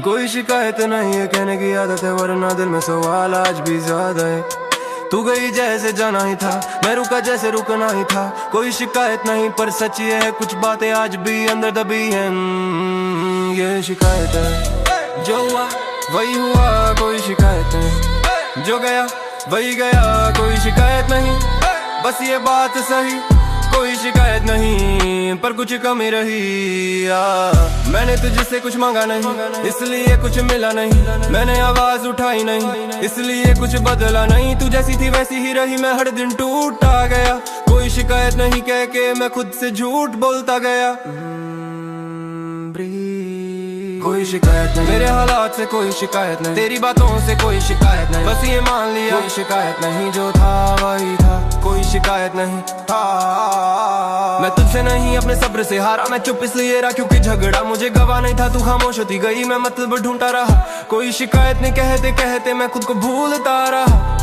कोई शिकायत नहीं है, कहने की आदत है, वरना दिल में सवाल आज भी ज्यादा है। तू गई जैसे जाना ही था, मैं रुका जैसे रुकना ही था। कोई शिकायत नहीं पर सच ये है, कुछ बातें आज भी अंदर दबी हैं। ये शिकायत है, जो हुआ वही हुआ, कोई शिकायत नहीं। जो गया वही गया, कोई शिकायत नहीं। बस ये बात सही, कोई शिकायत नहीं, पर कुछ कमी रही। मैंने तुझसे कुछ मांगा नहीं, इसलिए कुछ मिला नहीं। मैंने आवाज उठाई नहीं, इसलिए कुछ बदला नहीं। तू जैसी थी वैसी ही रही, मैं हर दिन टूटा गया। कोई शिकायत नहीं कह के मैं खुद से झूठ बोलता गया। कोई शिकायत नहीं, मेरे हालात से कोई शिकायत नहीं, तेरी बातों से कोई शिकायत नहीं। बस ये मान लिया कोई शिकायत नहीं, जो था वही था, कोई शिकायत नहीं था। मैं तुझसे नहीं अपने सब्र से हारा, मैं चुप इसलिए रहा क्योंकि झगड़ा मुझे गवा नहीं था। तू खामोश होती गई, मैं मतलब ढूंढता रहा। कोई शिकायत नहीं कहते कहते मैं खुद को भूलता रहा।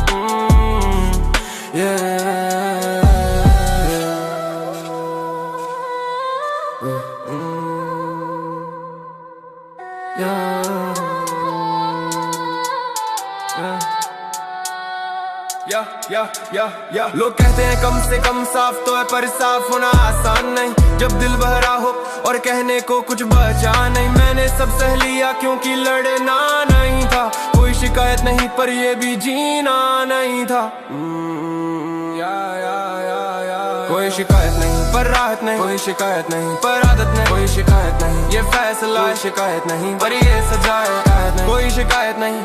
लोग कहते हैं कम से कम साफ तो है, पर साफ होना आसान नहीं जब दिल बहरा हो और कहने को कुछ बचा नहीं। मैंने सब सह लिया क्योंकि लड़ना नहीं था। कोई शिकायत नहीं पर ये भी जीना नहीं था। कोई शिकायत नहीं पर राहत नहीं, कोई शिकायत नहीं पर आदत नहीं, कोई शिकायत नहीं ये फैसला, कोई शिकायत नहीं पर ये सजा है। कोई शिकायत नहीं,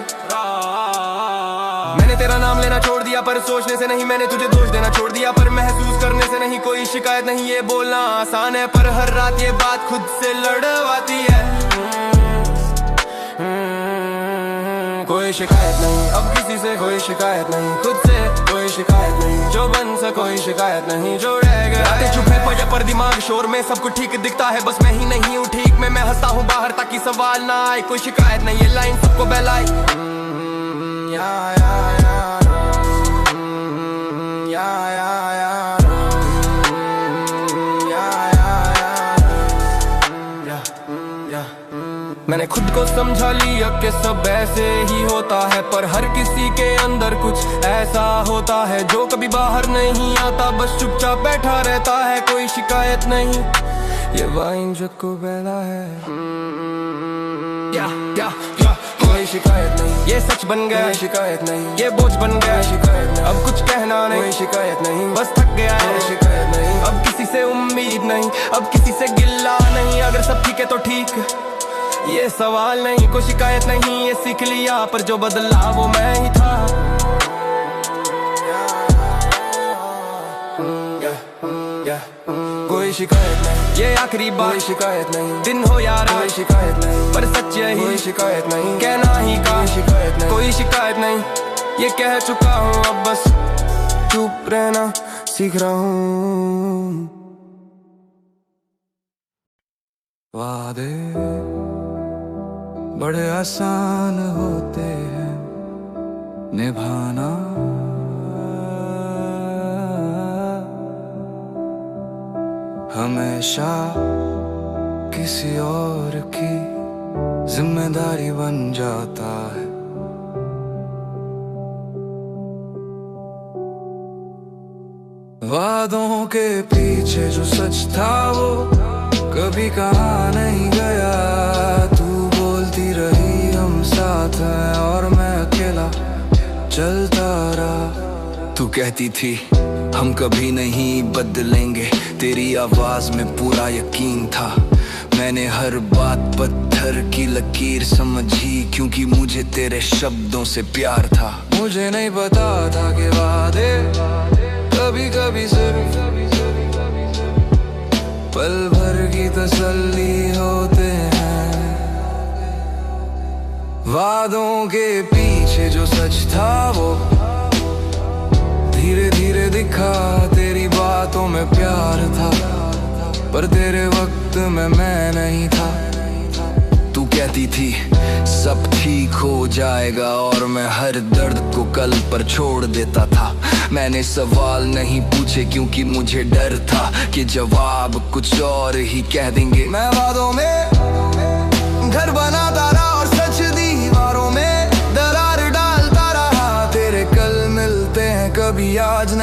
मैंने तेरा नाम लेना छोड़ दिया पर सोचने से नहीं। मैंने तुझे दोष देना छोड़ दिया पर महसूस करने से नहीं। कोई शिकायत नहीं, ये बोलना आसान है पर हर रात ये बात खुद से लड़वाती है। कोई शिकायत नहीं अब किसी से, कोई शिकायत नहीं खुद से, कोई शिकायत नहीं जो बन सा, कोई शिकायत नहीं जो रह गया। रातें चुप है पर दिमाग शोर में सब कुछ ठीक दिखता है, बस मैं ही नहीं हूँ ठीक में। मैं हंसता हूँ बाहर ताकि सवाल ना आए। कोई शिकायत नहीं, ये लाइन सबको बहलाई। मैंने खुद को समझा लिया कि सब ऐसे ही होता है, पर हर किसी के अंदर कुछ ऐसा होता है जो कभी बाहर नहीं आता, बस चुपचाप बैठा रहता है। कोई शिकायत नहीं, ये वाइन जग को बहला है। कोई शिकायत नहीं, ये सच बन गया। कोई शिकायत नहीं, ये बोझ बन गया। शिकायत नहीं, अब कुछ कहना नहीं। कोई शिकायत नहीं, बस थक गया है। शिकायत नहीं, अब किसी से उम्मीद नहीं, अब किसी से गिल्ला नहीं। अगर सब ठीक है तो ठीक, ये सवाल नहीं। कोई शिकायत नहीं, ये सीख लिया पर जो बदला वो मैं ही था। कोई शिकायत नहीं, ये आखिरी बार। कोई शिकायत नहीं, दिन हो यार। कोई शिकायत नहीं, पर सच यही। कोई शिकायत नहीं, कहना ही का। शिकायत नहीं, कोई शिकायत नहीं, ये कह चुका हूँ अब बस चुप रहना सीख रहा हूँ। वादे बड़े आसान होते हैं निभाना, हमेशा किसी और की जिम्मेदारी बन जाता है। वादों के पीछे जो सच था वो कभी कहाँ नहीं गया। तू बोलती रही हम साथ हैं और मैं अकेला चलता रहा। तू कहती थी हम कभी नहीं बदलेंगे, तेरी आवाज में पूरा यकीन था। मैंने हर बात पत्थर की लकीर समझी क्योंकि मुझे तेरे शब्दों से प्यार था। मुझे नहीं पता था कि वादे कभी कभी सिर्फ पल भर की तसल्ली होते हैं। वादों के पीछे जो सच था वो धीरे धीरे दिखा। तेरी बातों में प्यार था पर तेरे वक्त में मैं नहीं था। तू कहती थी सब ठीक हो जाएगा और मैं हर दर्द को कल पर छोड़ देता था। मैंने सवाल नहीं पूछे क्योंकि मुझे डर था कि जवाब कुछ और ही कह देंगे। मैं वादों में घर बनाता रहा और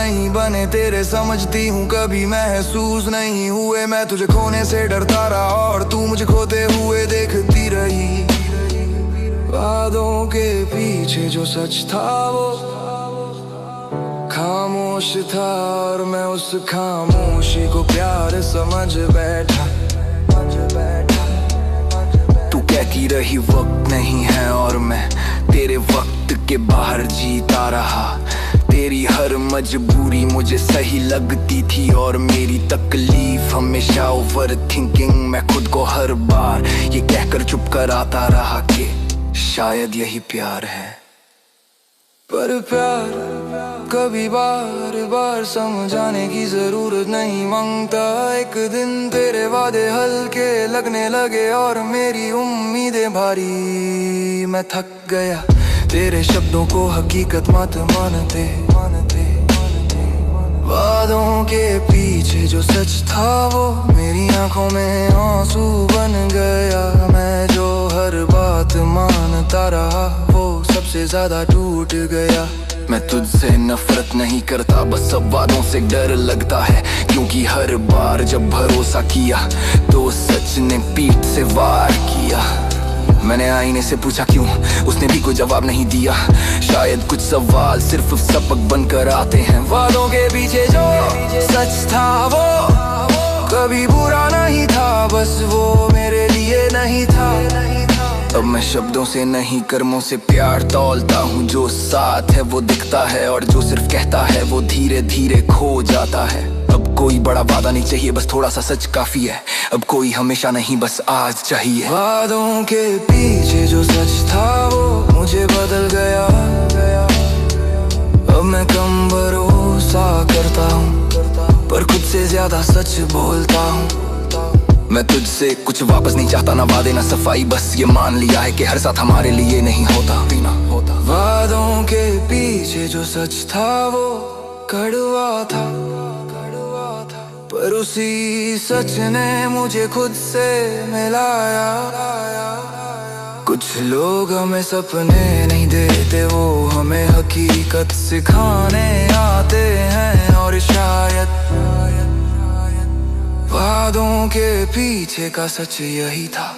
नहीं बने तेरे, समझती हूँ कभी महसूस नहीं हुए। मैं तुझे खोने से डरता रहा और तू मुझे खोते हुए देखती रही। वादों के पीछे जो सच था वो खामोश था, और मैं उस खामोशी को प्यार समझ बैठा। तू कहती रही वक्त नहीं है, और मैं तेरे वक्त के बाहर जीता रहा। तेरी हर मजबूरी मुझे सही लगती थी, और मेरी तकलीफ हमेशा ओवर थिंकिंग। मैं खुद को हर बार ये कहकर चुप कराता रहा कि शायद यही प्यार है। पर प्यार कभी बार बार समझाने की जरूरत नहीं मांगता। एक दिन तेरे वादे हल्के लगने लगे और मेरी उम्मीदें भारी। मैं थक गया तेरे शब्दों को हकीकत मत मानते। वादों के पीछे जो सच था वो मेरी आंखों में आंसू बन गया। मैं जो हर बात मानता रहा वो सबसे ज्यादा टूट गया। मैं तुझसे नफरत नहीं करता, बस सब वादों से डर लगता है। क्योंकि हर बार जब भरोसा किया तो सच ने पीठ से वार किया। मैंने आईने से पूछा क्यों, उसने भी कोई जवाब नहीं दिया। शायद कुछ सवाल सिर्फ सबक बनकर आते हैं। वादों के पीछे जो सच था वो कभी बुरा नहीं था, बस वो मेरे लिए नहीं था। अब मैं शब्दों से नहीं कर्मों से प्यार तौलता हूँ। जो साथ है वो दिखता है, और जो सिर्फ कहता है वो धीरे धीरे खो जाता है। अब कोई बड़ा वादा नहीं चाहिए, बस थोड़ा सा सच काफी है। अब कोई हमेशा नहीं, बस आज चाहिए। वादों के पीछे जो सच था वो मुझे बदल गया। अब मैं कम भरोसा करता हूँ, पर खुद से ज्यादा सच बोलता हूँ। मैं तुझसे कुछ वापस नहीं चाहता, ना वादे ना सफाई। बस ये मान लिया है कि हर साथ हमारे लिए नहीं होता। वादों के पीछे जो सच था वो कड़वा था, पर उसी सच ने मुझे खुद से मिलाया। कुछ लोग हमें सपने नहीं देते, वो हमें हकीकत सिखाने आते हैं। और शायद वादों के पीछे का सच यही था।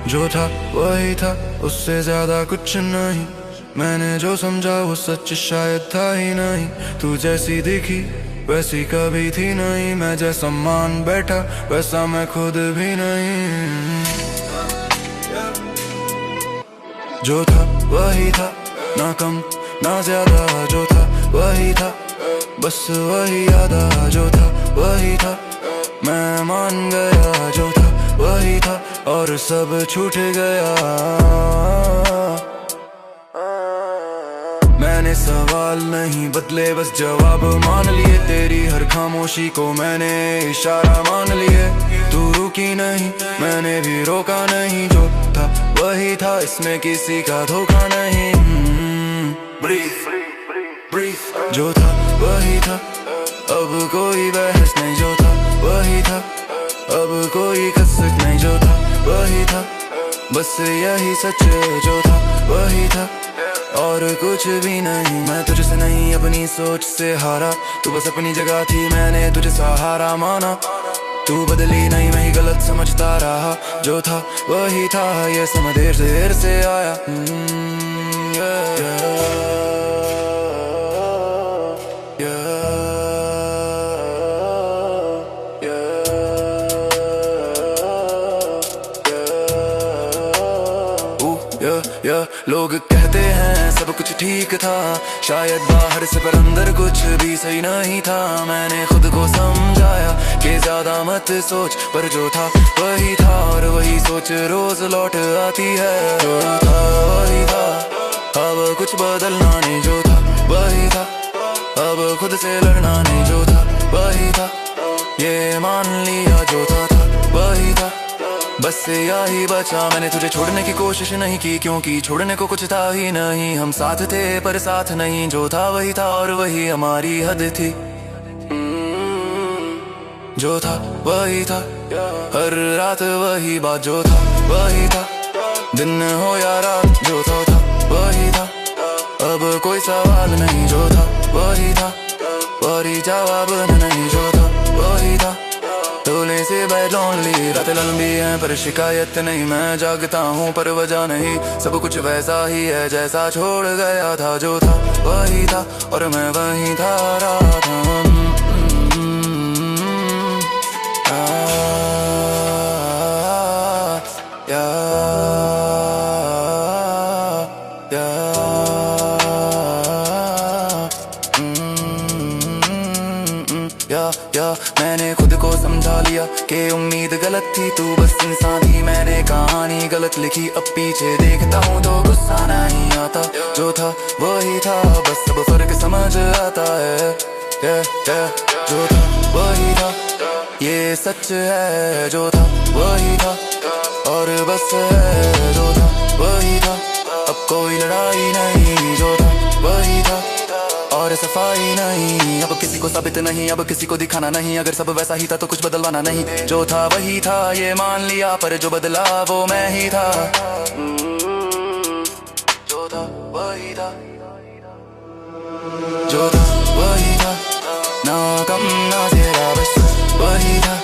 जो था वही था, उससे ज्यादा कुछ नहीं। मैंने जो समझा वो सच शायद था ही नहीं। तू जैसी दिखी वैसी कभी थी नहीं। मैं जैसा मान बैठा वैसा मैं खुद भी नहीं। जो था वही था, ना कम ना ज्यादा। जो था वही था, बस वही याद आ। जो था वही था, मैं मान गया। जो था वही था, और सब छूट गया। मैंने सवाल नहीं बदले, बस जवाब मान लिए। तेरी हर खामोशी को मैंने इशारा मान लिए। तू रुकी नहीं, मैंने भी रोका नहीं। जो था वही था, इसमें किसी का धोखा नहीं। ब्रीफ जो था वही था, अब कोई बहस नहीं। जो था वही था, अब कोई कसक नहीं। जो था वही था, बस यही सच। जो था वही था, और कुछ भी नहीं। मैं तुझसे नहीं अपनी सोच से हारा। तू बस अपनी जगह थी, मैंने तुझे सहारा माना। तू बदली नहीं, मैं ही गलत समझता रहा। जो था वही था, ये समय देर से आया। लोग कहते हैं सब कुछ ठीक था, शायद बाहर से पर अंदर कुछ भी सही नहीं था। मैंने खुद को समझाया कि ज्यादा मत सोच, पर जो था वही था, और वही सोच रोज लौट आती है। जो था वही था, अब कुछ बदलना नहीं। जो था वही था, अब खुद से लड़ना नहीं, जो था वही था, ये मान लिया जो था वही था, बस यही बचा। मैंने तुझे छोड़ने की कोशिश नहीं की, क्योंकि छोड़ने को कुछ था ही नहीं। हम साथ थे पर साथ नहीं, जो था वही था और वही हमारी हद थी। जो था वही था, हर रात वही बात, जो था वही था, दिन हो या रात, जो था वही था, अब कोई सवाल नहीं, जो था वही था, वही जवाब नहीं, जो था वही था। तोले से बैड लॉन्ली, रातें लंबी हैं पर शिकायत नहीं, मैं जागता हूँ पर वजह नहीं, सब कुछ वैसा ही है जैसा छोड़ गया था, जो था वही था और मैं वहीं था रहा था। मैंने खुद को समझा लिया कि उम्मीद गलत थी, तू बस इंसान थी, मैंने कहानी गलत लिखी। अब पीछे देखता हूँ तो गुस्सा नहीं आता, जो था वही था, बस सब फर्क समझ आता है। जो था वही था, ये सच है, जो था वही था और बस है, जो था वही था, अब कोई लड़ाई नहीं, जो था वही था और सफाई नहीं, अब किसी को साबित नहीं, अब किसी को दिखाना नहीं, अगर सब वैसा ही था तो कुछ बदलवाना नहीं। जो था वही था, ये मान लिया, पर जो बदला वो मैं ही था। जो था वही था, जो था वही था, ना कम ना ज़्यादा, बस वही था,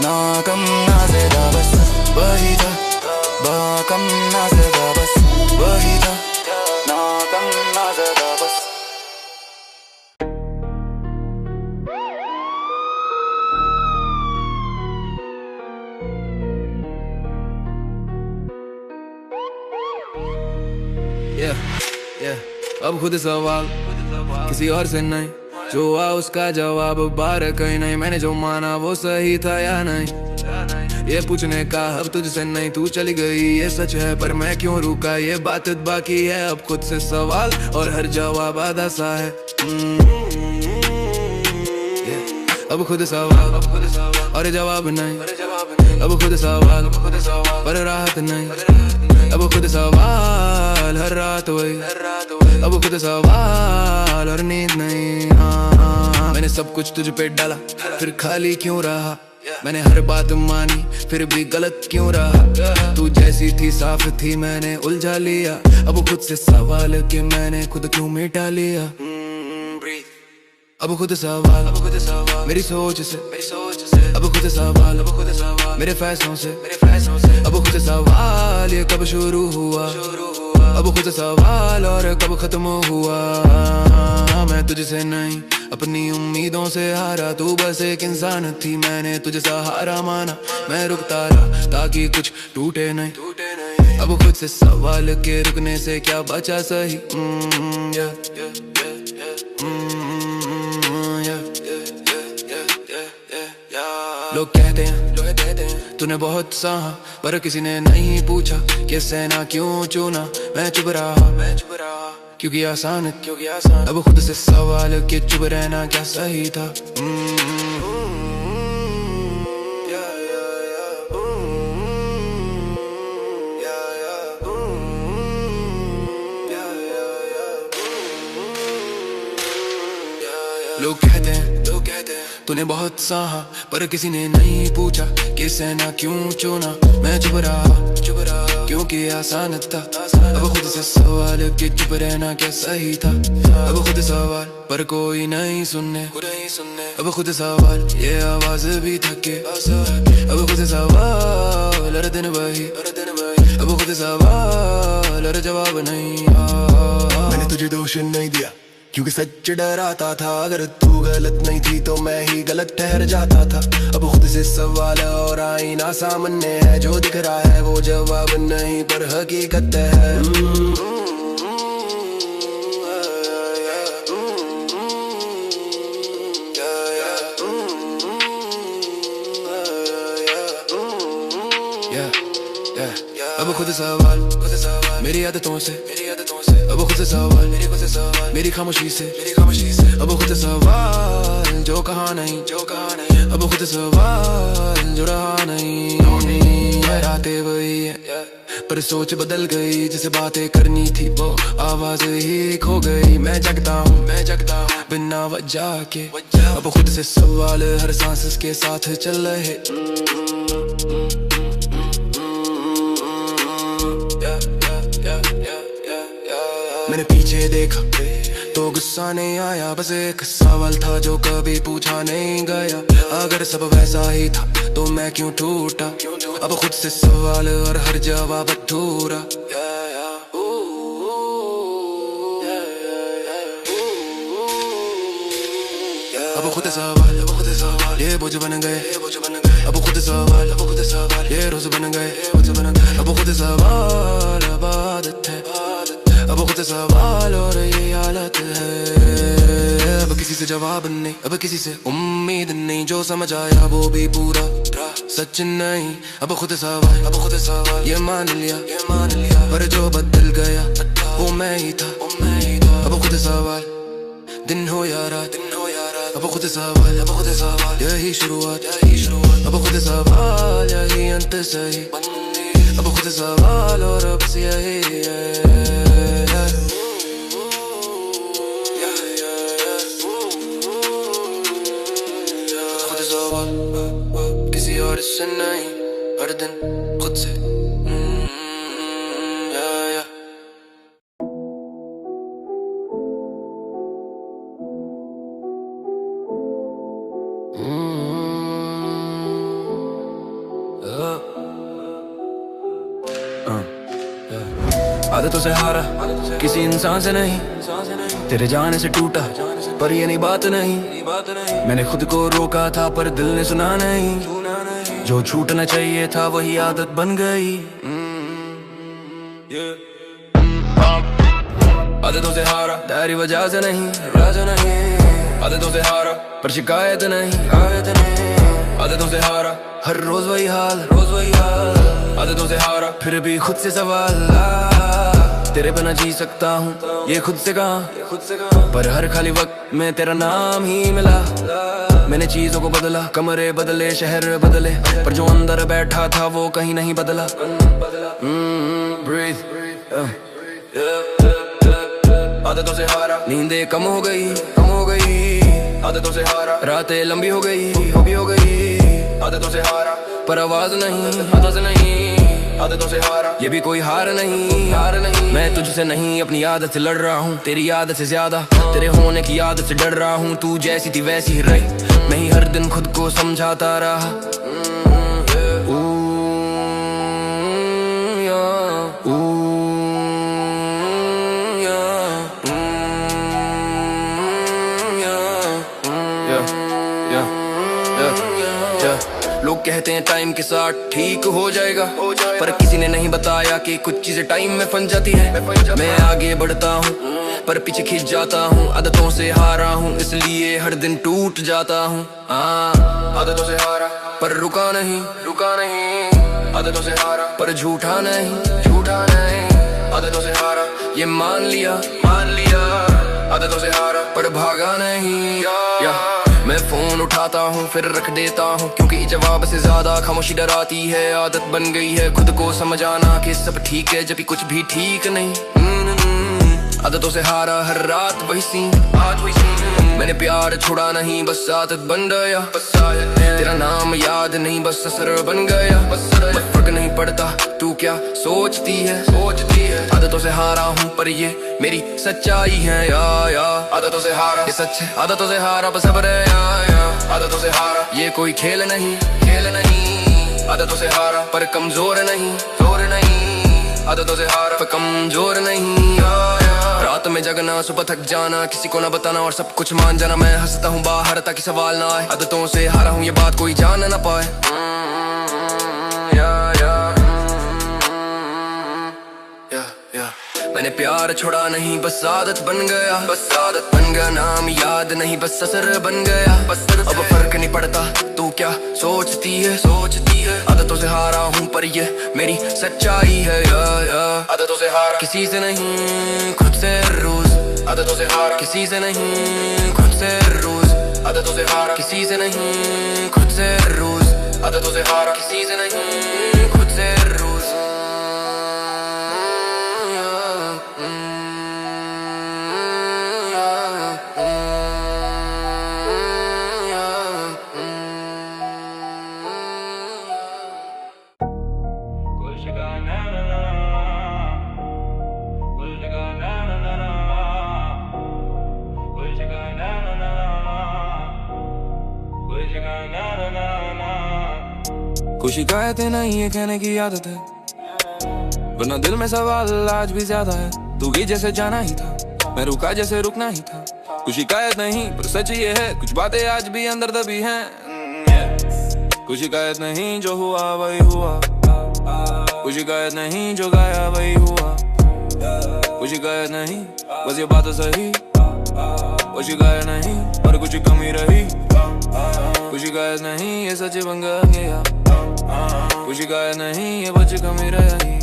ना कम ना ज़्यादा, बस वही था, कम ना ज़्यादा, बस वही था, ना कम ना ज़्यादा, बस। अब खुद सवाल किसी और से नहीं, जो आ उसका जवाब बार कहीं नहीं, मैंने जो माना वो सही था या नहीं, ये पूछने का अब तुझसे नहीं, तू चली गई ये सच है, पर मैं क्यों रुका, ये बात बाकी है। अब खुद से सवाल और हर जवाब आधा सा है। अब खुद सवाल और जवाब नहीं, अब खुद सवाल पर राहत नहीं, अब खुद सवाल हर रात वही, अब खुद सवाल और नींद नहीं। मैंने सब कुछ तुझ पे डाला फिर खाली क्यों रहा, मैंने हर बात मानी फिर भी गलत क्यों रहा, तू जैसी थी साफ थी मैंने उलझा लिया, अब खुद से सवाल कि मैंने खुद क्यों मिटा लिया। अब खुद सवाल मेरी सोच से, अब खुद सवाल मेरे फैसलों से, अब खुद सवाल ये कब शुरू हुआ, अब खुद सवाल और कब खत्म हुआ। मैं तुझसे नहीं अपनी उम्मीदों से हारा, तू बस एक इंसान थी, मैंने तुझे सहारा माना, मैं रुकता रहा ताकि कुछ टूटे नहीं। अब खुद से सवाल के रुकने से क्या बचा सही। लोग कहते हैं तूने बहुत सहा, पर किसी ने नहीं पूछा कि सेना क्यों चुना। मैं चुप रहा क्योंकि आसान अब खुद से सवाल कि चुप रहना क्या सही था। लोग कहते हैं तूने बहुत सहा, पर किसी ने नहीं पूछा कि सेना क्यों चुना। मैं चुप रहा क्योंकि आसान था। अब खुद से सवाल कि चुप रहना क्या सही था। अब खुद सवाल पर कोई नहीं सुनने। अब खुद सवाल ये आवाज भी थके। अब खुद सवाल हर दिन वही। अब खुद सवाल हर जवाब नहीं। मैंने तुझे दोष नहीं दिया क्योंकि सच डराता था। अगर तू गलत नहीं थी तो मैं ही गलत ठहर जाता था। अब खुद से सवाल और आईना सामने है। जो दिख रहा है वो जवाब नहीं पर हकीकत है। अब खुद सवाल मेरी आदतों से अब खुद से सवाल मेरी खामोशी से अब खुद से सवाल जो कहा नहीं अब खुद से सवाल जो रहा नहीं। रातें वही है पर सोच बदल गई, जिसे बातें करनी थी वो आवाज ही खो गई। मैं जगता हूँ बिना वजह के, अब खुद से सवाल हर सांस के साथ चल रहे। मैंने पीछे देखा तो गुस्सा नहीं आया, बस एक सवाल था जो कभी पूछा नहीं गया। अगर सब वैसा ही था तो मैं क्यों टूटा, अब खुद से सवाल और हर जवाब अधूरा। अब खुद सवाल ये बोझ बन गए, अब खुद सवाल ये रोज बन गए। अब खुद सवाल अब आदत है, अब खुद सवाल और ये हालत है। अब किसी से जवाब नहीं, अब किसी से उम्मीद नहीं, जो समझ आया वो भी पूरा सच नहीं। अब खुद सवाल ये मान लिया, पर जो बदल गया वो मैं ही था। अब खुद सवाल दिन हो या रात, अब खुद सवाल यही शुरुआत, अब खुद सवाल यही अंत सही। अब खुद सवाल और अब से यही है। खुद सवाल किसी और से नहीं, हर दिन खुद से। आदतों से हारा किसी इंसान से नहीं, तेरे जाने से टूटा पर ये नहीं बात नहीं। मैंने खुद को रोका था पर दिल ने सुना नहीं, जो छूटना चाहिए था वही आदत बन गई। आदतों से हारा डायरी वजह से नहीं, आदतों से हारा पर शिकायत नहीं। आदतों से हारा हर रोज वही हाल, आदतों से हारा फिर भी खुद से सवाल। तेरे बिना जी सकता हूँ ये खुद से कहा, पर हर खाली वक्त में तेरा नाम ही मिला। मैंने चीजों को बदला, कमरे बदले, शहर बदले, पर जो अंदर बैठा था वो कहीं नहीं बदला। Breathe. आदतों से हारा नींदें कम हो गई, आदतों से हारा रातें लंबी हो गई। आदतों से हारा पर आवाज नहीं, आदतों से हारा ये भी कोई हार नहीं। मैं तुझसे नहीं अपनी आदत से लड़ रहा हूँ, तेरी आदत से ज्यादा तेरे होने की आदत से डर रहा हूँ। तू जैसी थी वैसी ही रही, मैं ही हर दिन खुद को समझाता रहा। लोग कहते हैं टाइम के साथ ठीक हो जाएगा, पर किसी ने नहीं बताया कि कुछ चीजें टाइम में फंस जाती है। मैं आगे बढ़ता हूँ पर पीछे खींच जाता हूँ, आदतों से हारा हूँ इसलिए हर दिन टूट जाता हूँ। आदतों से हारा पर रुका नहीं, आदतों से हारा पर झूठा नहीं। आदतों से हारा ये मान लिया, आदतों से हारा पर भागा नहीं। मैं फोन उठाता हूँ फिर रख देता हूँ, क्योंकि जवाब से ज्यादा खामोशी डराती है। आदत बन गई है खुद को समझाना कि सब ठीक है जबकि कुछ भी ठीक नहीं। आदतों से हारा हर रात वही सीन, मैंने प्यार छोड़ा नहीं बस आदत बन गया। तेरा नाम याद नहीं बस असर बन गया। फर्क नहीं पड़ता तू क्या सोचती है। आदतों से हारा हूँ पर ये मेरी सच्चाई है या आदतों से हारा ये सच है, आदतों से हारा बस सब्र है या आदतों से हारा ये कोई खेल नहीं। आदतों से हारा पर कमजोर नहीं, आदतों से हारा पर कमजोर नहीं। रात में जगना सुबह थक जाना, किसी को ना बताना और सब कुछ मान जाना। मैं हंसता हूँ बाहर ताकि सवाल ना आए, आदतों से हारा हूँ ये बात कोई जान ना पाए। मैंने प्यार छोड़ा नहीं बस आदत बन गया। नाम याद नहीं बस असर बन गया। अब फर्क नहीं पड़ता तू क्या सोचती है आदतों से हारा हूँ पर ये मेरी सच्चाई है आदतों से हारा किसी से नहीं खुद से रोज आदतों से हारा किसी से नहीं खुद से रोज आदतों से हारा किसी से नहीं खुद से रोज आदतों से हारा किसी से नहीं खुद से रोज कोई शिकायतें नहीं है कहने की आदत है, वरना दिल में सवाल आज भी ज्यादा है। तू भी जैसे जाना ही था, मैं रुका जैसे रुकना ही था। कुछ शिकायत नहीं पर सच ये है, कुछ बातें आज भी अंदर दबी हैं। कुछ शिकायत नहीं, जो हुआ वही हुआ। कुछ शिकायत नहीं, जो गाया वही हुआ। कुछ शिकायत नहीं, बस ये बात सही। कुछ शिकायत नहीं पर कुछ कमी रही। कुछ शिकायत नहीं, ये सच बन गया। कुछ शिकायत नहीं, ये बच कमी रही।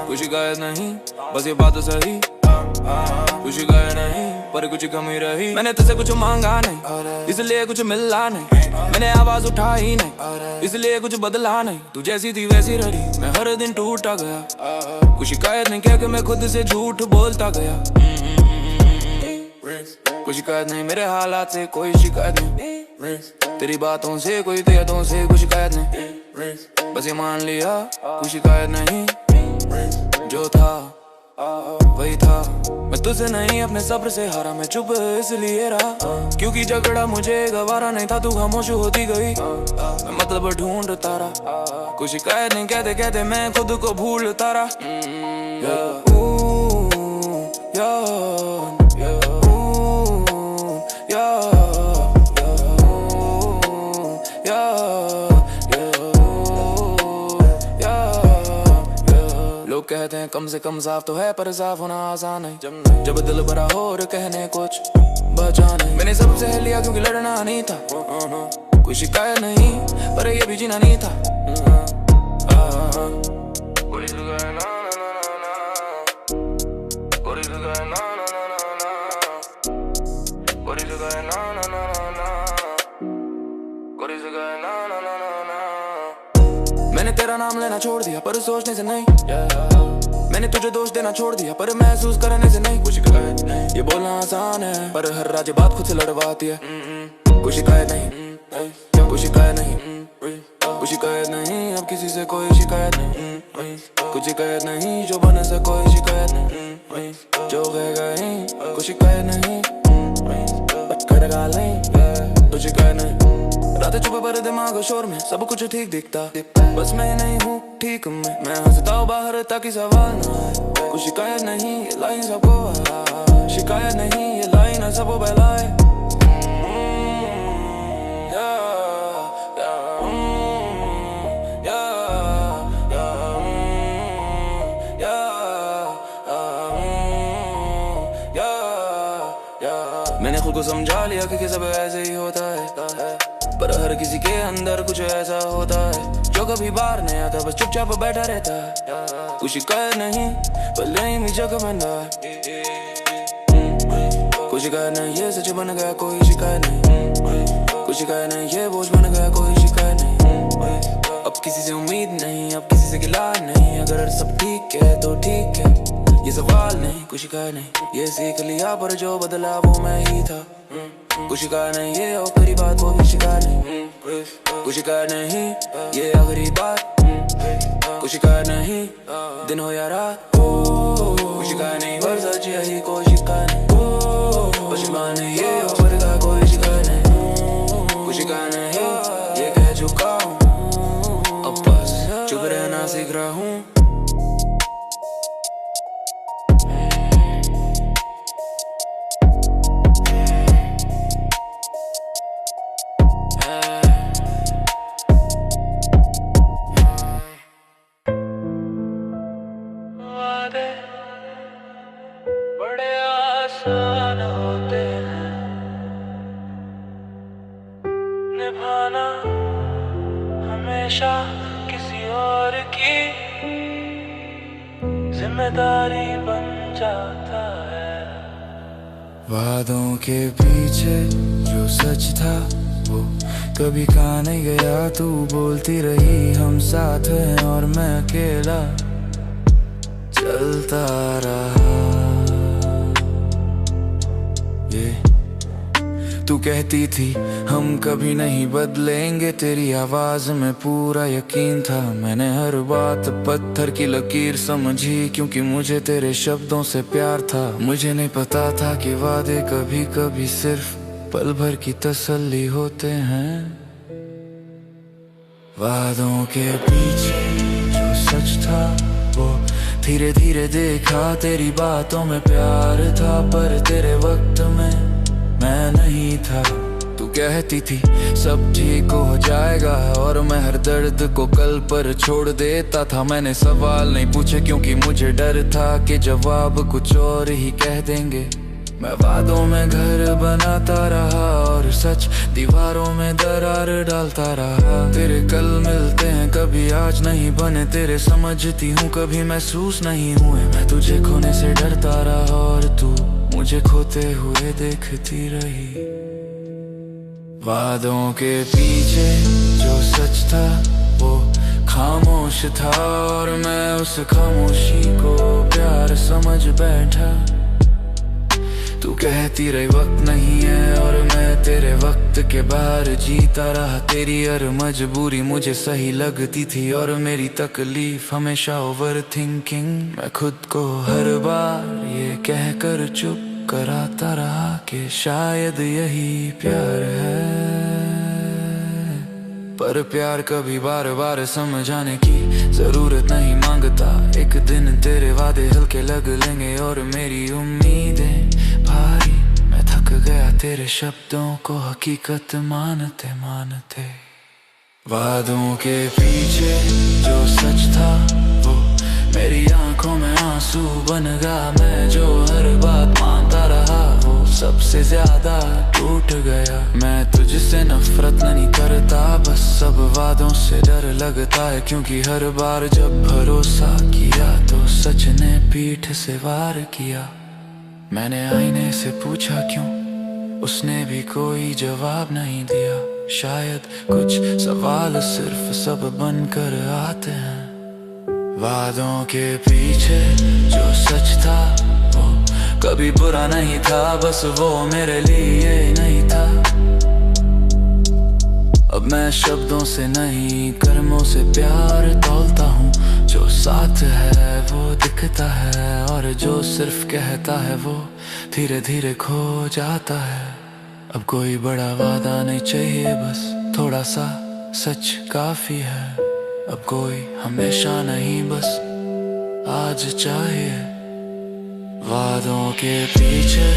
कुछ शिकायत नहीं, बस ये बात सही। कुछ शिकायत नहीं पर कुछ कमी रही। मैंने तुझसे कुछ मांगा नहीं, इसलिए कुछ मिला नहीं। मैंने आवाज उठाई नहीं, इसलिए कुछ बदला नहीं। तू जैसी थी वैसी रही, मैं हर दिन टूटा गया। कुछ शिकायत नहीं कह के मैं खुद से झूठ बोलता गया। कुछ शिकायत नहीं मेरे हालात से, कोई शिकायत नहीं। तेरी बातों से, कोई तेतों से कुछ शिकायत नहीं। बस ये मान लिया कुछ शिकायत नहीं। जो था वही था। मैं तुझसे नहीं अपने सब्र से हारा, मैं चुप इसलिए रहा क्योंकि झगड़ा मुझे गवारा नहीं था। तू खामोश होती गई, मैं मतलब ढूंढता रहा। कुछ शिकायत नहीं कहते कहते मैं खुद को भूलता रहा। लोग कहते हैं कम से कम साफ तो है, पर साफ होना आसान नहीं। जब दिल भरा हो और कहने कुछ बचा नहीं। मैंने सब सह लिया क्योंकि लड़ना नहीं था। कोई शिकायत नहीं पर ये भी जीना नहीं था। मैंने तेरा नाम लेना छोड़ दिया पर सोचने से नहीं। मैंने तुझे दोष देना छोड़ दिया पर महसूस करने से नहीं। कुछ शिकायत नहीं, ये बोलना आसान है पर हर राज्य बात खुद से लड़वाती है। कुछ शिकायत नहीं, कुछ शिकायत नहीं, कुछ शिकायत नहीं। अब किसी से कोई शिकायत नहीं। कुछ शिकायत नहीं, जो बने से कोई शिकायत नहीं। जो गए गए कुछ शिकायत नहीं। कर गालें कुछ शिकायत नहीं। रातें चुप पर दिमाग शोर में सब कुछ ठीक दिखता, बस मैं नहीं हूँ ठीक में। मैं हंसता हूँ बाहर ताकि सवाल न आए। कुछ शिकायत नहीं, ये लाइन सबको आए। शिकायत नहीं, ये लाइन सबको बहलाए। मैंने खुद को समझा लिया कि सब ऐसे ही होता है, पर हर किसी के अंदर कुछ ऐसा होता है जो कभी बाहर नहीं आता, बस चुपचाप बैठा रहता है। कुछ शिकायत नहीं पर नहीं मुझे कमंदा है। कुछ शिकायत नहीं, ये सच बन गया कोई शिकायत नहीं। कुछ शिकायत नहीं, ये बोझ बन गया कोई शिकायत नहीं। अब किसी से उम्मीद नहीं, अब किसी से गिला नहीं। अगर सब ठीक है तो ठीक है, ये सवाल नहीं। कुछ शिकायत नहीं, ये सीख लिया पर जो बदला वो मैं ही था। कुछ शिकायत नहीं, ये आखिरी बात वो भी शिकायत नहीं। कुछ शिकायत नहीं, ये आखिरी बात। कुछ शिकायत नहीं, दिन हो या रात। कुछ शिकायत नहीं, पर सच यही कोई शिकायत नहीं। कुछ शिकायत नहीं, ये ऊपर का कोई शिकायत नहीं। कुछ शिकायत नहीं, ये कह चुका हूँ, अब बस चुप रहना सीख रहा हूँ। जिम्मेदारी बन जाता है। वादों के पीछे जो सच था वो कभी कहा नहीं गया। तू बोलती रही हम साथ हैं और मैं अकेला चलता रहा। ये तू कहती थी हम कभी नहीं बदलेंगे, तेरी आवाज में पूरा यकीन था। मैंने हर बात पत्थर की लकीर समझी, क्योंकि मुझे तेरे शब्दों से प्यार था। मुझे नहीं पता था कि वादे कभी कभी सिर्फ पल भर की तसल्ली होते हैं। वादों के पीछे जो सच था वो धीरे धीरे देखा। तेरी बातों में प्यार था पर तेरे वक्त में मैं नहीं था। तू कहती थी सब ठीक हो जाएगा और मैं हर दर्द को कल पर छोड़ देता था। मैंने सवाल नहीं पूछे क्योंकि मुझे डर था कि जवाब कुछ और ही कह देंगे। मैं वादों में घर बनाता रहा और सच दीवारों में दरार डालता रहा। तेरे कल मिलते हैं कभी आज नहीं बने, तेरे समझती हूँ कभी महसूस नहीं हुए। मैं तुझे खोने से डरता रहा और तू मुझे खोते हुए देखती रही। वादों के पीछे जो सच था वो खामोश था और मैं उस खामोशी को प्यार समझ बैठा। तू कहती रही वक्त नहीं है और मैं तेरे वक्त के बाहर जीता रहा। तेरी हर मजबूरी मुझे सही लगती थी और मेरी तकलीफ हमेशा ओवर थिंकिंग। मैं खुद को हर बार ये कहकर चुप कराता रहा कि शायद यही प्यार है। पर प्यार कभी बार बार समझाने की जरूरत नहीं मांगता। एक दिन तेरे वादे हल्के लग लेंगे और मेरी उम्मीदें भारी। मैं थक गया तेरे शब्दों को हकीकत मानते मानते। वादों के पीछे जो सच था वो मेरी आंखों में आंसू बन गया। मैं जो हर बात मानता रहा वो सबसे ज्यादा टूट गया। मैं तुझसे नफरत नहीं करता, बस सब वादों से डर लगता है। क्योंकि हर बार जब भरोसा किया तो सच ने पीठ से वार किया। मैंने आईने से पूछा क्यों, उसने भी कोई जवाब नहीं दिया। शायद कुछ सवाल सिर्फ सब बनकर आते हैं। वादों के पीछे जो सच था वो कभी बुरा नहीं था, बस वो मेरे लिए नहीं था। अब मैं शब्दों से नहीं कर्मों से प्यार तौलता हूँ। जो साथ है वो दिखता है और जो सिर्फ कहता है वो धीरे धीरे खो जाता है। अब कोई बड़ा वादा नहीं चाहिए, बस थोड़ा सा सच काफी है। अब कोई हमेशा नहीं, बस आज चाहिए। वादों के पीछे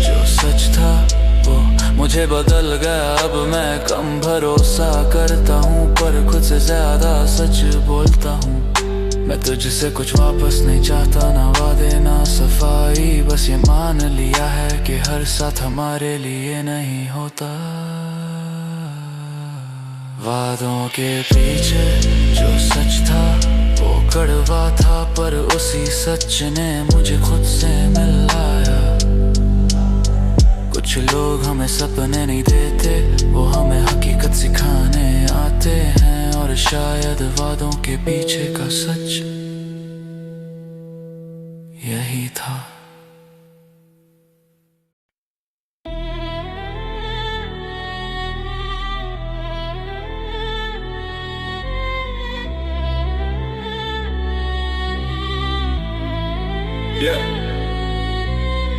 जो सच था वो मुझे बदल गया। अब मैं कम भरोसा करता हूँ पर खुद से ज्यादा सच बोलता हूँ। मैं तुझसे कुछ वापस नहीं चाहता, ना वादे ना सफाई। बस ये मान लिया है कि हर साथ हमारे लिए नहीं होता। वादों के पीछे जो सच था वो कड़वा था पर उसी सच ने मुझे खुद से मिलाया। कुछ लोग हमें सपने नहीं देते, वो हमें हकीकत सिखाने आते हैं। और शायद वादों के पीछे का सच यही था।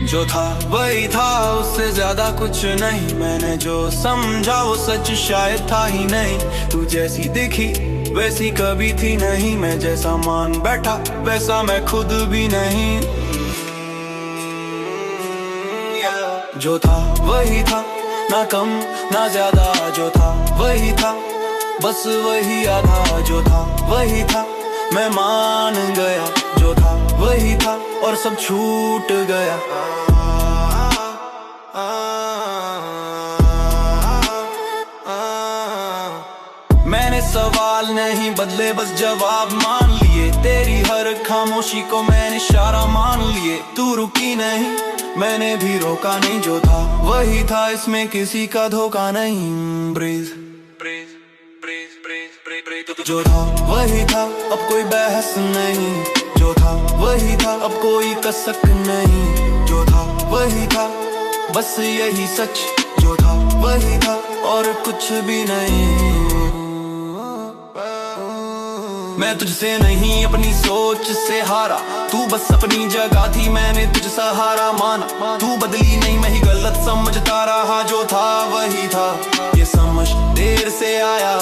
जो था वही था, उससे ज्यादा कुछ नहीं। मैंने जो समझा वो सच शायद था ही नहीं। तू जैसी दिखी वैसी कभी थी नहीं। मैं जैसा मान बैठा वैसा मैं खुद भी नहीं। जो था वही था, ना कम ना ज्यादा। जो था वही था, बस वही आधा। जो था वही था, मैं मान गया। जो था वही था और सब छूट गया। मैंने सवाल नहीं बदले, बस जवाब मान लिए। तेरी हर खामोशी को मैंने इशारा मान लिए। तू रुकी नहीं, मैंने भी रोका नहीं, जो था वही था, इसमें किसी का धोखा नहीं। ब्रीज ब्रीज ब्रीज ब्रीज ब्रीज, जो था वही था, अब कोई बहस नहीं। जो था वही था, अब कोई कसक नहीं। जो था वही था, बस यही सच। जो था वही था और कुछ भी नहीं। मैं तुझसे नहीं अपनी सोच से हारा, तू बस अपनी जगह थी, मैंने तुझ सहारा माना। तू बदली नहीं, मैं ही गलत समझता रहा। जो था वही था, ये समझ देर से आया।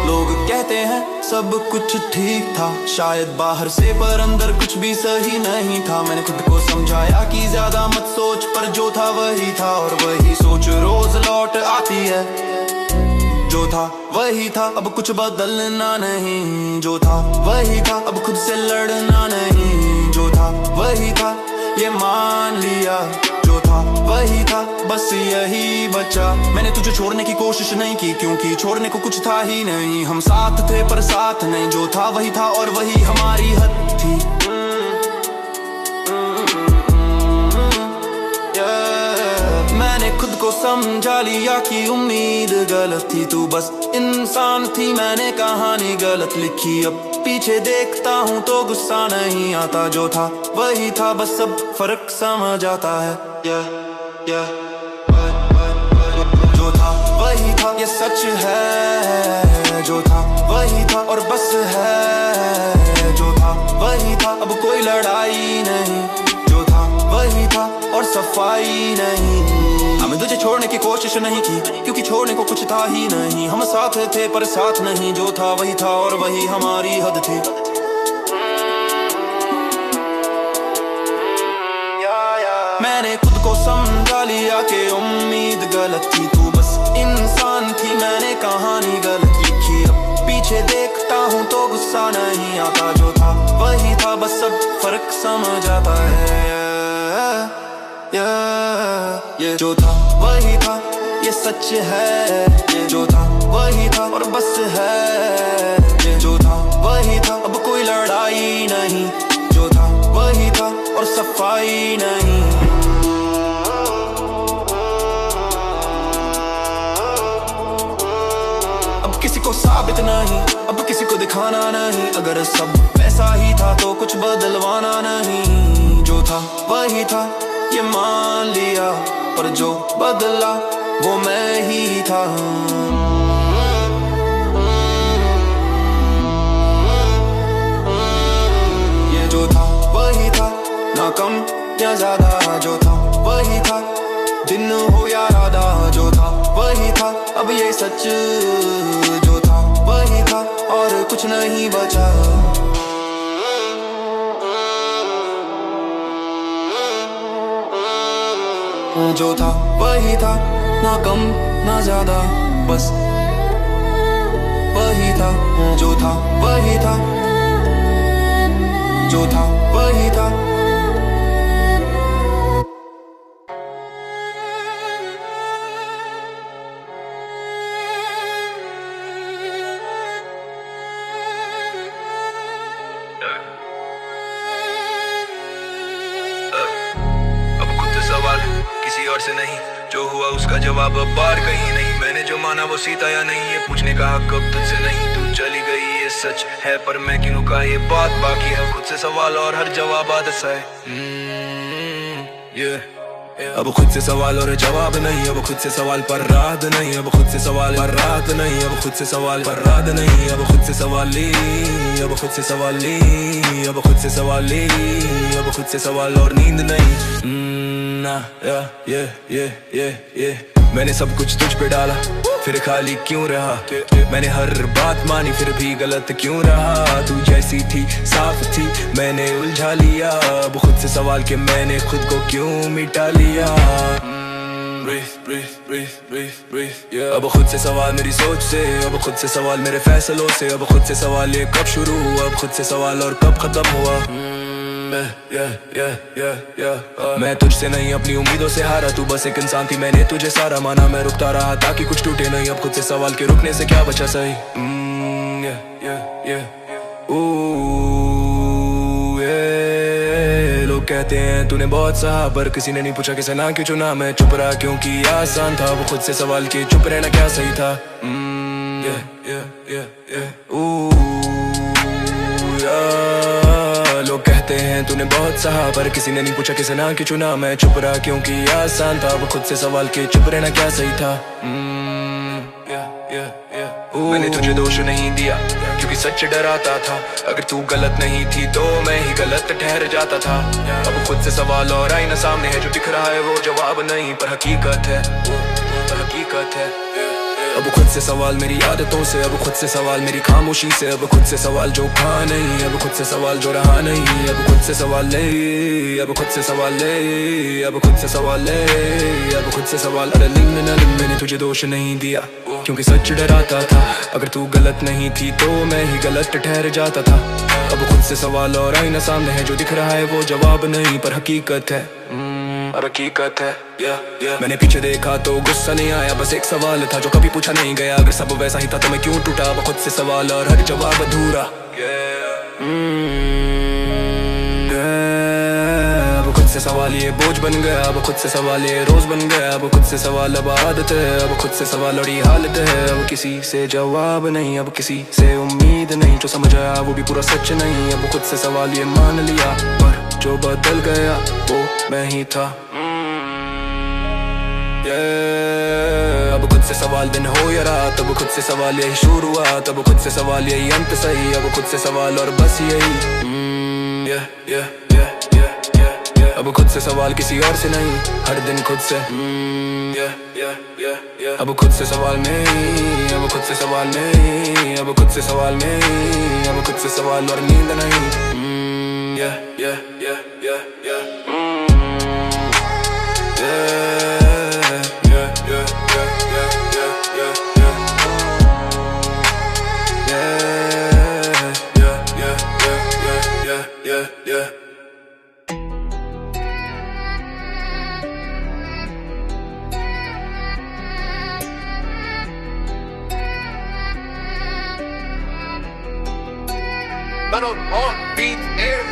लोग कहते हैं सब कुछ ठीक था, शायद बाहर से, पर अंदर कुछ भी सही नहीं था। मैंने खुद को समझाया कि ज्यादा मत सोच, पर जो था वही था और वही सोच रोज लौट आती है। जो था वही था, अब कुछ बदलना नहीं। जो था वही था, अब खुद से लड़ना नहीं। जो था वही था, ये मान लिया। जो था वही था, बस यही बचा। मैंने तुझे छोड़ने की कोशिश नहीं की, क्योंकि छोड़ने को कुछ था ही नहीं। हम साथ थे पर साथ नहीं। जो था वही था और वही हमारी हद थी। मैंने खुद को समझा लिया कि उम्मीद गलत थी। तू बस इंसान थी, मैंने कहानी गलत लिखी। अब पीछे देखता हूँ तो गुस्सा नहीं आता। जो था वही था, बस सब फर्क समझ आता है। जो था वही था, ये सच है। जो था वही था और बस है। जो था वही था, अब कोई लड़ाई नहीं। जो था वही था और सफाई नहीं। हमें तुझे छोड़ने की कोशिश नहीं की, क्योंकि छोड़ने को कुछ था ही नहीं। हम साथ थे पर साथ नहीं। जो था वही था और वही हमारी हद थी। मैंने खुद को समझा लिया कि उम्मीद गलत थी। तू बस इंसान थी, मैंने कहानी गलत लिखी। अब पीछे देखता हूँ तो गुस्सा नहीं आता। जो था वही था, बस सब फर्क समझ आता है। ये जो था वही था, ये सच है। ये जो था वही था और बस है। ये जो था वही था, अब कोई लड़ाई नहीं। जो था वही था और सफाई नहीं। अब किसी को साबित नहीं, अब किसी को दिखाना नहीं। अगर सब वैसा ही था तो कुछ बदलवाना नहीं। जो था वही था, ये मान लिया, पर जो बदला वो मैं ही था। ये जो था वही था, ना कम या ज्यादा। जो था वही था, दिन हो या रात। जो था वही था, अब ये सच। जो था वही था और कुछ नहीं बचा। जो था वही था, ना कम ना ज्यादा, बस वही था। जो था वही था, जो था वही था। किसी और से नहीं, जो हुआ उसका जवाब अब बार कहीं नहीं। मैंने जो माना वो सीता या नहीं, ये पूछने का हक अब तुझसे नहीं। तू चली गई ये सच है, पर मैं क्यों का ये बात बाकी है। खुद से सवाल और हर जवाब आदत है। अब खुद से सवाल और जवाब नहीं। अब खुद से सवाल पर रात नहीं। अब खुद से सवाल पर रात नहीं। अब खुद से सवाल पर रात नहीं। अब खुद से सवाल ली। अब खुद से सवाल ली। अब खुद से सवाल ली। अब खुद से सवाल और नींद नहीं। मैंने सब कुछ तुझ पे डाला, फिर खाली क्यों रहा। मैंने हर बात मानी, फिर भी गलत क्यों रहा। तू जैसी थी साफ थी, मैंने उलझा लिया। अब खुद से सवाल के मैंने खुद को क्यों मिटा लिया। yeah. अब खुद से सवाल मेरी सोच से, अब खुद से सवाल मेरे फैसलों से, अब खुद से सवाल ये कब शुरू हुआ, अब खुद से सवाल और कब खत्म हुआ। मैं तुझसे नहीं अपनी उम्मीदों से हारा, तू बस एक इंसान थी, मैंने तुझे सारा माना। मैं रुकता रहा ताकि कुछ टूटे नहीं, अब खुद से सवाल के रुकने से क्या बचा सही। लोग कहते हैं तूने बहुत सहा, पर किसी ने नहीं पूछा किसे ना क्यों चुना। मैं चुप रहा क्योंकि आसान था, वो खुद से सवाल किए चुप रहना क्या सही था। लोग कहते हैं तूने बहुत सहा, पर किसी ने नहीं पूछा किसे ना क्यों चुना। मैं चुप रहा क्योंकि आसान था, वो खुद से सवाल किए चुप रहना क्या सही था। मैंने तुझे दोष नहीं दिया क्योंकि सच डराता था, अगर तू गलत नहीं थी तो मैं ही गलत ठहर जाता था। अब खुद से सवाल और आईना सामने है, जो दिख रहा है वो जवाब नहीं पर हकीकत है, हकीकत है। अब खुद से सवाल मेरी आदतों से, अब खुद से सवाल मेरी खामोशी से, अब खुद से सवाल जो कहा नहीं, अब खुद से सवाल जो रहा नहीं, अब खुद से सवाल ले, अब खुद से सवाल ले, अब खुद से सवाल ले, अब खुद से सवाल। अरे मैंने तुझे दोष नहीं दिया क्योंकि सच डराता था, अगर तू गलत नहीं थी तो मैं ही गलत ठहर जाता था। अब खुद से सवाल और आईना सामने है, जो दिख रहा है वो जवाब नहीं पर हकीकत है, हकीकत है। मैंने पीछे देखा तो गुस्सा नहीं आया, बस एक सवाल था जो कभी पूछा नहीं गया। अगर सब वैसा ही था तो मैं क्यों टूटा। अब खुद से सवाल और हर जवाब अधूरा। अब खुद से सवाल ये बोझ बन गया, अब खुद से सवाल ये रोज बन गया। अब खुद से सवाल अब आदत है, अब खुद से सवाल और ये हालत है। अब किसी से जवाब नहीं, अब किसी से उम्मीद नहीं, जो समझ आया वो भी पूरा सच नहीं। अब खुद से सवाल ये मान लिया, पर जो बदल गया वो मैं ही था। अब खुद से सवाल दिन हो या रात, अब खुद से सवाल यही शुरुआत, अब खुद से सवाल यही अंत सही। अब खुद से सवाल और बस यही। अब खुद से सवाल किसी और से नहीं, हर दिन खुद से। अब खुद से सवाल में, अब खुद से सवाल में, अब खुद से सवाल में, अब खुद से सवाल और नींद नहीं।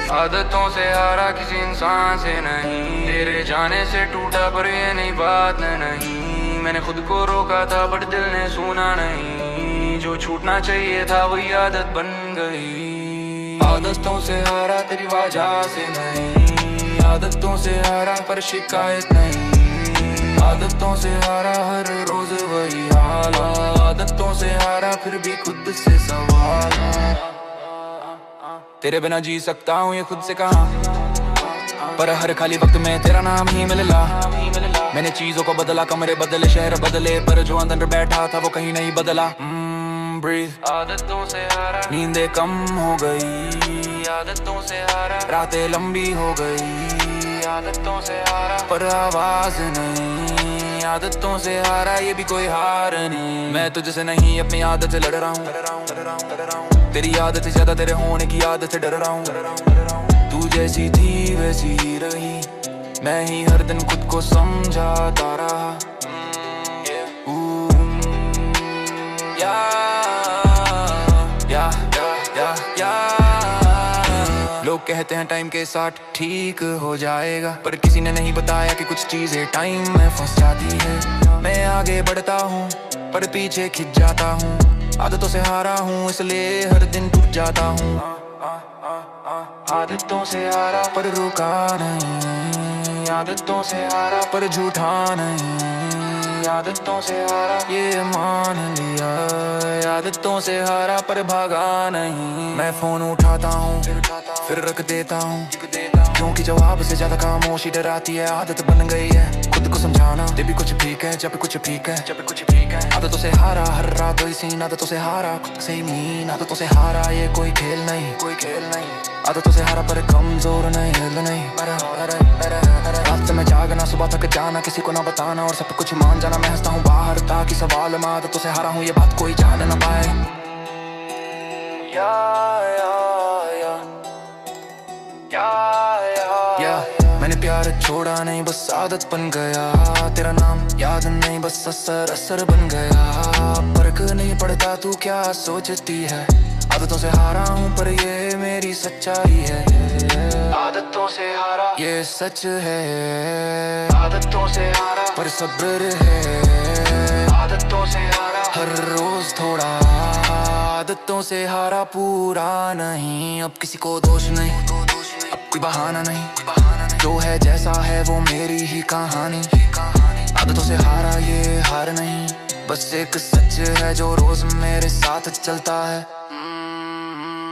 आदतों से हारा किसी इंसान से नहीं, तेरे जाने से टूटा पर ये नहीं बात नहीं। मैंने खुद को रोका था बट दिल ने सुना नहीं, जो छूटना चाहिए था वही आदत बन गई। आदतों से हारा तेरी वजह से नहीं, आदतों से हारा पर शिकायत नहीं। आदतों से हारा हर रोज वही हाल, आदतों से हारा फिर भी खुद से सवाल। तेरे बिना जी सकता हूँ ये खुद से कहा, पर हर खाली वक्त में तेरा नाम ही मिलला। मैंने चीजों को बदला, कमरे बदले, शहर बदले, पर जो अंदर बैठा था वो कहीं नहीं बदला। ब्रीथ। आदतों से हारा नींदें कम हो गई, आदतों से हारा रातें लंबी हो गई। आदतों से हारा पर आवाज नहीं, आदतों से हारा ये भी कोई हार नहीं। मैं तुझसे नहीं अपनी आदत से लड़ रहा हूँ, तेरी आदत से ज्यादा तेरे होने की आदत से डर रहा हूँ। तू जैसी थी वैसी ही रही, मैं ही हर दिन खुद को समझाता रहा। लोग कहते हैं टाइम के साथ ठीक हो जाएगा, पर किसी ने नहीं बताया कि कुछ चीजें टाइम में फंस जाती है। मैं आगे बढ़ता हूँ पर पीछे खिंच जाता हूँ, आदतों से हारा हूँ इसलिए हर दिन टूट जाता हूँ। आदतों से हारा पर रुका नहीं, आदतों से हारा पर झूठा नहीं। आदतों से हारा ये मान लिया, आदतों से हारा पर भागा नहीं। मैं फोन उठाता हूँ फिर रख देता हूँ, क्योंकि जवाब से ज्यादा खामोशी डराती है। आदत बन गई है खुद को समझाना, जब भी कुछ ठीक है, जब भी कुछ ठीक है, जब भी कुछ ठीक है। आदतों से हारा हर रात वही सीन, आदतों से हारा खुद से ही मीन। आदतों से हारा ये कोई खेल नहीं, कोई खेल नहीं। आदतों से हारा पर कमजोर नहीं, हिल नहीं। रात में जागना, सुबह तक जाना, किसी को ना बताना और सब कुछ मान जाना। मैं हंसता हूँ बाहर ताकि सवाल मैं आदतों से हारा हूँ, ये बात कोई जान ना पाए। मैंने प्यार छोड़ा नहीं, बस आदत बन गया। तेरा नाम याद नहीं, बस असर असर बन गया। फर्क नहीं पड़ता तू क्या सोचती है, आदतों से हारा हूँ पर ये मेरी सच्चाई है। आदतों से हारा ये सच है, आदतों से हारा पर सब्र है। आदतों से हारा हर रोज थोड़ा, आदतों से हारा पूरा नहीं। अब किसी को दोष नहीं, अब कोई बहाना नहीं, जो है जैसा है वो मेरी ही कहानी। आदतों से हारा ये हार नहीं, बस एक सच है जो रोज मेरे साथ चलता है।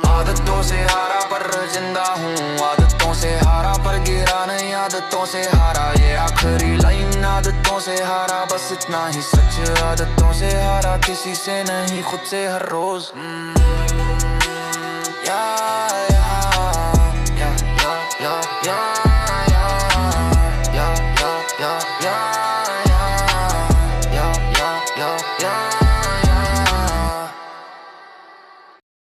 आदतों से हारा पर जिंदा हूँ, आदतों से हारा पर गिरा नहीं। आदतों से हारा ये आखिरी लाइन, आदतों से हारा बस इतना ही सच। आदतों से हारा किसी से नहीं, खुद से हर रोज। या yeah.